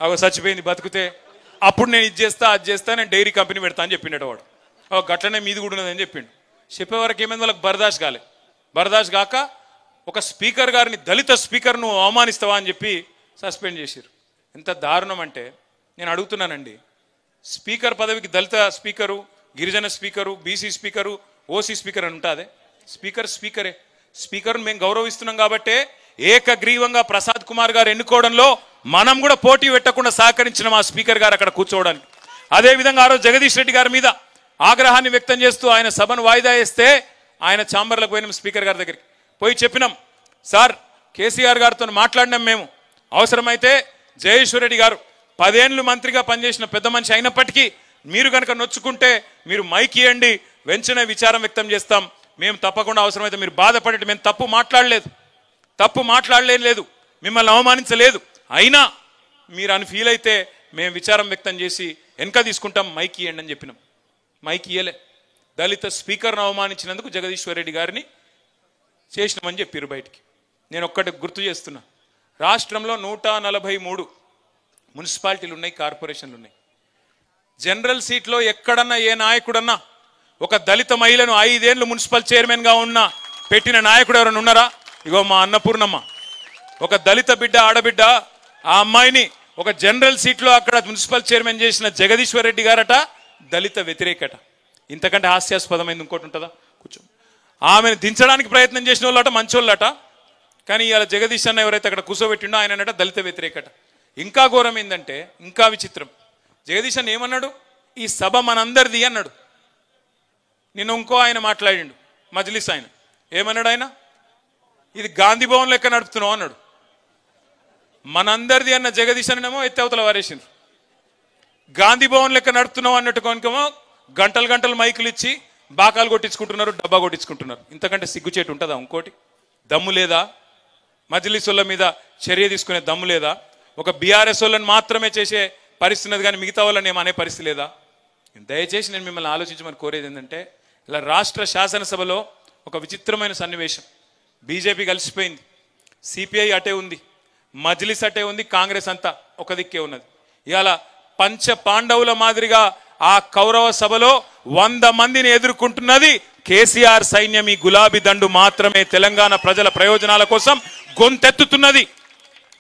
అవ చచ్చిపోయింది బతుకుతే అప్పుడు నేను ఇది చేస్తా అది చేస్తా నేను డైరీ కంపెనీ పెడతా అని చెప్పిండట వాడు. గట్లనే మీది కూడా ఉన్నదని చెప్పిండు. చెప్పేవరకు ఏమైంది వాళ్ళకి బర్దాష్ కాలే. బర్దాష్ కాక ఒక స్పీకర్ గారిని దళిత స్పీకర్ను అవమానిస్తావా అని చెప్పి సస్పెండ్ చేశారు. ఎంత దారుణం అంటే నేను అడుగుతున్నానండి, స్పీకర్ పదవికి దళిత స్పీకరు, గిరిజన speaker, BC speaker, OC speaker అని ఉంటుంది. స్పీకర్ స్పీకరే. స్పీకర్ను మేము గౌరవిస్తున్నాం కాబట్టే ఏకగ్రీవంగా ప్రసాద్ కుమార్ గారు ఎన్నుకోవడంలో మనం కూడా పోటీ పెట్టకుండా సహకరించిన మా స్పీకర్ గారు అక్కడ కూర్చోవడానికి. అదేవిధంగా ఆ రోజు జగదీష్ రెడ్డి గారి మీద ఆగ్రహాన్ని వ్యక్తం చేస్తూ ఆయన సభను వాయిదా వేస్తే ఆయన ఛాంబర్లకు పోయినాం, స్పీకర్ గారి దగ్గరికి పోయి చెప్పినాం, సార్ కేసీఆర్ గారితో మాట్లాడినాం మేము, అవసరమైతే జయేశ్వర్ రెడ్డి గారు 10 ఏళ్ళు మంత్రిగా పనిచేసిన పెద్ద మనిషి అయినప్పటికీ మీరు కనుక నొచ్చుకుంటే మీరు మైక్ ఇవ్వండి, వెంటనే విచారం వ్యక్తం చేస్తాం, మేము తప్పకుండా అవసరమైతే మీరు బాధపడేది, మేము తప్పు మాట్లాడలేదు, మిమ్మల్ని అవమానించలేదు, అయినా మీరు అని ఫీల్ అయితే మేము విచారం వ్యక్తం చేసి వెనక తీసుకుంటాం, మైక్ ఇవ్వండి అని చెప్పినాం. మైక్ ఇయ్యలే. దళిత స్పీకర్ను అవమానించినందుకు జగదీశ్వర్ రెడ్డి గారిని చేసినామని చెప్పారు బయటికి. నేను ఒక్కటి గుర్తు చేస్తున్నా, రాష్ట్రంలో 143 మున్సిపాలిటీలు ఉన్నాయి, కార్పొరేషన్లు ఉన్నాయి. జనరల్ సీట్లో ఎక్కడన్నా ఏ నాయకుడన్నా ఒక దళిత మహిళను 5 ఏళ్ళు మున్సిపల్ చైర్మన్గా ఉన్న పెట్టిన నాయకుడు ఎవరైనా ఉన్నారా? ఇగో మా అన్నపూర్ణమ్మ, ఒక దళిత బిడ్డ, ఆడబిడ్డ, ఆ అమ్మాయిని ఒక జనరల్ సీట్లో అక్కడ మున్సిపల్ చైర్మన్ చేసిన జగదీశ్వర్ రెడ్డి గారట దళిత వ్యతిరేకట. ఇంతకంటే హాస్యాస్పదమైంది ఇంకోటి ఉంటుందా? కూర్చో. ఆమెను దించడానికి ప్రయత్నం చేసిన వాళ్ళట మంచోళ్ళట, కానీ ఇవాళ జగదీష్ అన్న ఎవరైతే అక్కడ కూర్చోబెట్టిండో ఆయన దళిత వ్యతిరేకట. ఇంకా ఘోరం ఏంటంటే, ఇంకా విచిత్రం, జగదీష్ అన్న ఏమన్నాడు, ఈ సభ మనందరిది అన్నాడు. నిన్న ఇంకో ఆయన మాట్లాడిండు, మజ్లిస్ ఆయన, ఏమన్నాడు ఆయన, ఇది గాంధీ భవన్ లెక్క నడుపుతున్నావు అన్నాడు. మనందరిది అన్న జగదీష్ అన్నమో ఎత్తవతల వారేసిండ్రు. గాంధీ భవన్ లెక్క నడుపుతున్నావు అన్నట్టు కొనుకేమో గంటలు మైకులు ఇచ్చి బాకాలు కొట్టించుకుంటున్నారు, డబ్బా కొట్టించుకుంటున్నారు. ఇంతకంటే సిగ్గుచేటు ఉంటుందా? ఇంకోటి దమ్ము లేదా? మజ్లిస్ వాళ్ళ మీద చర్య తీసుకునే దమ్ము లేదా? ఒక బీఆర్ఎస్ వాళ్ళని మాత్రమే చేసే పరిస్థితి కానీ మిగతా వాళ్ళని ఏమనే పరిస్థితి లేదా? దయచేసి నేను మిమ్మల్ని ఆలోచించమని కోరేది ఏంటంటే, ఇలా రాష్ట్ర శాసనసభలో ఒక విచిత్రమైన సన్నివేశం. బీజేపీ కలిసిపోయింది, సిపిఐ అటే ఉంది, మజ్లిస్ అటే ఉంది, కాంగ్రెస్ అంతా ఒక దిక్కే ఉన్నది. ఇవాళ పంచ పాండవుల మాదిరిగా ఆ కౌరవ సభలో 100 మందిని ఎదుర్కొంటున్నది కేసీఆర్ సైన్యం. ఈ గులాబీ దండు మాత్రమే తెలంగాణ ప్రజల ప్రయోజనాల కోసం గొంతెత్తుతున్నది.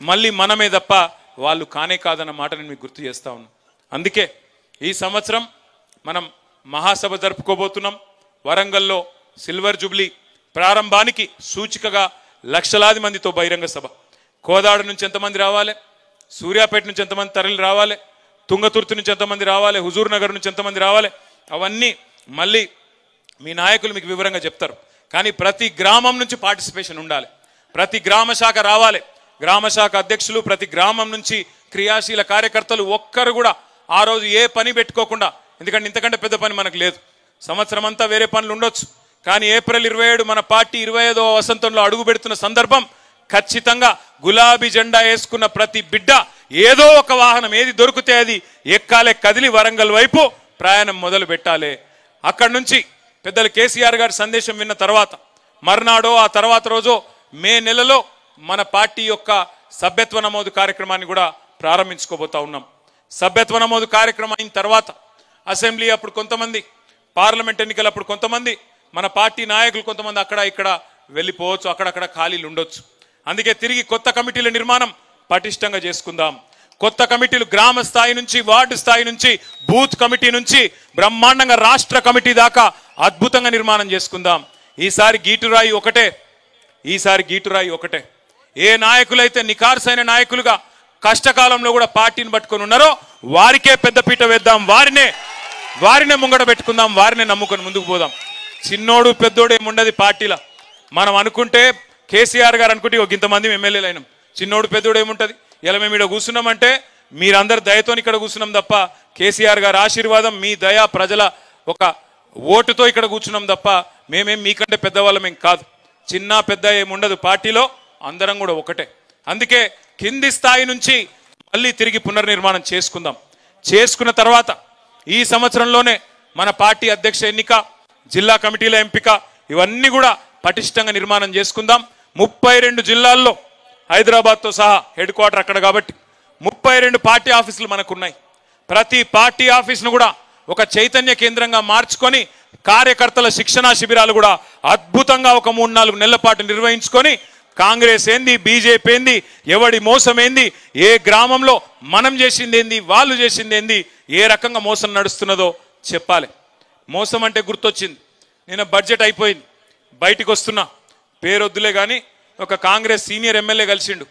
మళ్ళీ మనమే తప్ప వాళ్ళు కానే కాదన్న మాట నేను మీకు గుర్తు చేస్తా ఉన్నాను. అందుకే ఈ సంవత్సరం మనం మహాసభ జరుపుకోబోతున్నాం. వరంగల్లో సిల్వర్ జూబ్లీ ప్రారంభానికి సూచికగా లక్షలాది మందితో బహిరంగ సభ. కోదాడ నుంచి ఎంతమంది రావాలి, సూర్యాపేట నుంచి ఎంతమంది తరలి రావాలి, తుంగతుర్తి నుంచి ఎంతమంది రావాలి, హుజూర్ నగర్ నుంచి ఎంతమంది రావాలి, అవన్నీ మళ్ళీ మీ నాయకులు మీకు వివరంగా చెప్తారు. కానీ ప్రతి గ్రామం నుంచి పార్టిసిపేషన్ ఉండాలి, ప్రతి గ్రామ శాఖ రావాలి, గ్రామ శాఖ అధ్యక్షులు, ప్రతి గ్రామం నుంచి క్రియాశీల కార్యకర్తలు ఒక్కరు కూడా ఆ రోజు ఏ పని పెట్టుకోకుండా, ఎందుకంటే ఇంతకంటే పెద్ద పని మనకు లేదు, సంవత్సరం అంతా వేరే పనులు ఉండొచ్చు, కానీ ఏప్రిల్ 27 మన పార్టీ 25వ వసంతంలో అడుగు పెడుతున్న సందర్భం ఖచ్చితంగా గులాబీ జెండా వేసుకున్న ప్రతి బిడ్డ ఏదో ఒక వాహనం ఏది దొరికితే అది ఎక్కాలే, కదిలి వరంగల్ వైపు ప్రయాణం మొదలు పెట్టాలి. అక్కడి నుంచి పెద్దలు కేసీఆర్ గారి సందేశం విన్న తర్వాత మర్నాడో ఆ తర్వాత రోజో మే నెలలో మన పార్టీ యొక్క సభ్యత్వ నమోదు కార్యక్రమాన్ని కూడా ప్రారంభించుకోబోతా ఉన్నాం. సభ్యత్వ నమోదు కార్యక్రమం అయిన తర్వాత అసెంబ్లీ అప్పుడు కొంతమంది, పార్లమెంట్ ఎన్నికలప్పుడు కొంతమంది, మన పార్టీ నాయకులు కొంతమంది అక్కడ ఇక్కడ వెళ్ళిపోవచ్చు, అక్కడక్కడ ఖాళీలు ఉండొచ్చు. అందుకే తిరిగి కొత్త కమిటీల నిర్మాణం పటిష్టంగా చేసుకుందాం. కొత్త కమిటీలు గ్రామ స్థాయి నుంచి, వార్డు స్థాయి నుంచి, బూత్ కమిటీ నుంచి బ్రహ్మాండంగా రాష్ట్ర కమిటీ దాకా అద్భుతంగా నిర్మాణం చేసుకుందాం. ఈసారి గీటురాయి ఒకటే. ఏ నాయకులైతే నికార్సైన నాయకులుగా కష్టకాలంలో కూడా పార్టీని పట్టుకొని ఉన్నారో వారికే పెద్దపీట వేద్దాం, వారినే ముంగడ పెట్టుకుందాం, వారినే నమ్ముకొని ముందుకు పోదాం. చిన్నోడు పెద్దోడు ఏముండదు పార్టీలో. మనం అనుకుంటే కేసీఆర్ గారు అనుకుంటే ఇంతమంది ఎమ్మెల్యేలు అయినాం, చిన్నోడు పెద్దోడు ఏముంటుంది. ఇలా మేము ఇక్కడ కూర్చున్నామంటే మీరందరు దయతో ఇక్కడ కూర్చున్నాం తప్ప, కేసీఆర్ గారి ఆశీర్వాదం, మీ దయ, ప్రజల ఒక ఓటుతో ఇక్కడ కూర్చున్నాం తప్ప మేమేం మీకంటే పెద్దవాళ్ళమేం కాదు. చిన్న పెద్ద ఏముండదు పార్టీలో, అందరం కూడా ఒకటే. అందుకే కింది స్థాయి నుంచి మళ్ళీ తిరిగి పునర్నిర్మాణం చేసుకున్న తర్వాత ఈ సంవత్సరంలోనే మన పార్టీ అధ్యక్ష ఎన్నిక, జిల్లా కమిటీల ఎంపిక, ఇవన్నీ కూడా పటిష్టంగా నిర్మాణం చేసుకుందాం. 32 జిల్లాల్లో హైదరాబాద్తో సహా హెడ్ క్వార్టర్ అక్కడ కాబట్టి 32 పార్టీ ఆఫీసులు మనకున్నాయి. ప్రతి పార్టీ ఆఫీసును కూడా ఒక చైతన్య కేంద్రంగా మార్చుకొని కార్యకర్తల శిక్షణా శిబిరాలు కూడా అద్భుతంగా ఒక 3-4 నెలల పాటు నిర్వహించుకొని కాంగ్రెస్ ఏంది, బీజేపీ ఏంది, ఎవడి మోసం ఏంది, ఏ గ్రామంలో మనం చేసింది ఏంది, వాళ్ళు చేసింది ఏంది, ఏ రకంగా మోసం నడుస్తున్నదో చెప్పాలి. మోసం అంటే గుర్తొచ్చింది, నిన్న బడ్జెట్ అయిపోయింది, బయటికి వస్తున్నా, పేరొద్దులే కానీ ఒక కాంగ్రెస్ సీనియర్ ఎమ్మెల్యే కలిసిండు.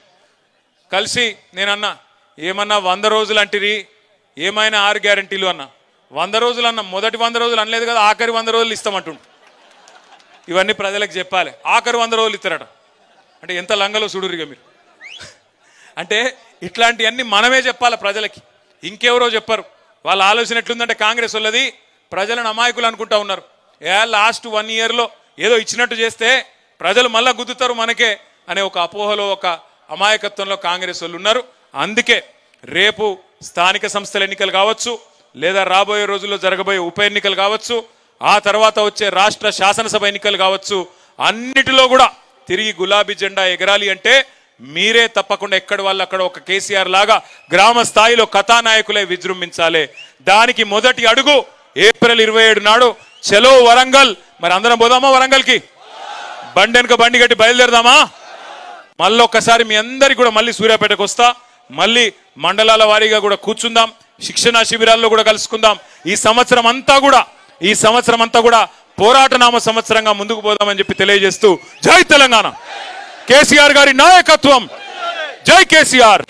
కలిసి నేనన్నా, ఏమన్నా 100 రోజులు అంటిరి, ఏమైనా 6 గ్యారంటీలు అన్నా. 100 రోజులు అన్న, మొదటి 100 రోజులు అనలేదు కదా, ఆఖరి 100 రోజులు ఇస్తామంటుండు. ఇవన్నీ ప్రజలకు చెప్పాలి. ఆఖరి 100 రోజులు ఇస్తారట అంటే ఎంత లంగలో చూడురిగా మీరు. అంటే ఇట్లాంటివన్నీ మనమే చెప్పాలి ప్రజలకి, ఇంకెవరో చెప్పరు. వాళ్ళ ఆలోచన ఎట్లుందంటే కాంగ్రెస్ వాళ్ళది ప్రజలను అమాయకులు అనుకుంటా ఉన్నారు. లాస్ట్ 1 ఇయర్లో ఏదో ఇచ్చినట్టు చేస్తే ప్రజలు మళ్ళా గుద్దుతారు మనకే అనే ఒక అపోహలో, ఒక అమాయకత్వంలో కాంగ్రెస్ వాళ్ళు ఉన్నారు. అందుకే రేపు స్థానిక సంస్థల ఎన్నికలు కావచ్చు, లేదా రాబోయే రోజుల్లో జరగబోయే ఉప ఎన్నికలు కావచ్చు, ఆ తర్వాత వచ్చే రాష్ట్ర శాసనసభ ఎన్నికలు కావచ్చు, అన్నిటిలో కూడా తిరిగి గులాబీ జెండా ఎగరాలి అంటే మీరే తప్పకుండా ఎక్కడి వాళ్ళు అక్కడ ఒక కేసీఆర్ లాగా గ్రామ స్థాయిలో కథానాయకులే విజృంభించాలి. దానికి మొదటి అడుగు ఏప్రిల్ 27 నాడు చలో వరంగల్. మరి అందరం పోదామా వరంగల్కి? బండి వెనుక బండి గట్టి బయలుదేరదామా? మళ్ళీ ఒక్కసారి మీ అందరికి కూడా మళ్ళీ సూర్యాపేటకు వస్తా, మళ్ళీ మండలాల వారీగా కూడా కూర్చుందాం, శిక్షణా శిబిరాల్లో కూడా కలుసుకుందాం. ఈ సంవత్సరం అంతా కూడా పోరాటనామ సంవత్సరంగా ముందుకు పోదామని చెప్పి తెలియజేస్తూ జై తెలంగాణ, కేసీఆర్ గారి నాయకత్వం, జై కేసీఆర్.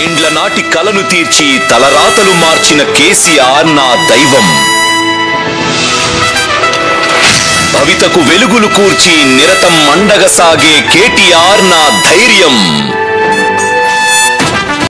ఏండ్ల నాటి కలను తీర్చి తలరాతలు మార్చిన కేసీఆర్ నా దైవం. భవితకు వెలుగులు కూర్చి నిరతం మండగ సాగే కేటీఆర్ నా ధైర్యం.